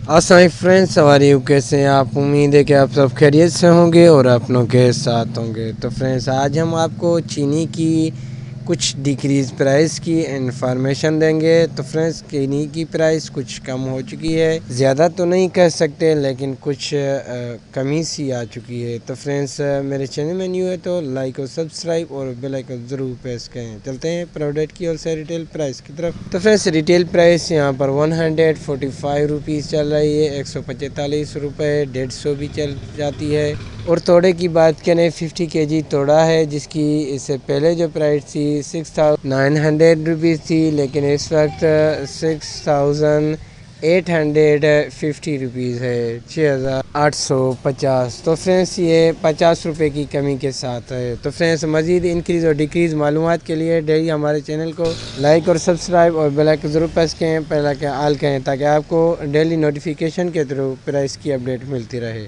अस्सलाम फ्रेंड्स, सवारी कैसे हैं आप। उम्मीद है कि आप सब खैरियत से होंगे और अपनों के साथ होंगे। तो फ्रेंड्स, आज हम आपको चीनी की कुछ डिक्रीज़ प्राइस की इन्फॉर्मेशन देंगे। तो फ्रेंड्स, चीनी की प्राइस कुछ कम हो चुकी है, ज़्यादा तो नहीं कह सकते लेकिन कुछ कमी सी आ चुकी है। तो फ्रेंड्स, मेरे चैनल में न्यू है तो लाइक और सब्सक्राइब और बेल आइकन ज़रूर प्रेस करें। चलते हैं प्रोडक्ट की और से रिटेल प्राइस की तरफ। तो फ्रेंड्स, रिटेल प्राइस यहाँ पर 145 रुपीज़ चल रही है, 145 रुपये, 150 भी चल जाती है। और तोड़े की बात करें, 50 केजी तोड़ा है जिसकी इससे पहले जो प्राइस थी 6900 रुपीज़ थी, लेकिन इस वक्त 6850 रुपीज़ है, 6850। तो फ्रेंड्स, ये 50 रुपये की कमी के साथ है। तो फ्रेंड्स, मज़ीद इंक्रीज़ और डिक्रीज़ मालूमात के लिए डेली हमारे चैनल को लाइक और सब्सक्राइब और बेल आइकन ज़रूर प्रेस करें, पहला के आल करें, ताकि आपको डेली नोटिफिकेशन के थ्रू प्राइस की अपडेट मिलती रहे।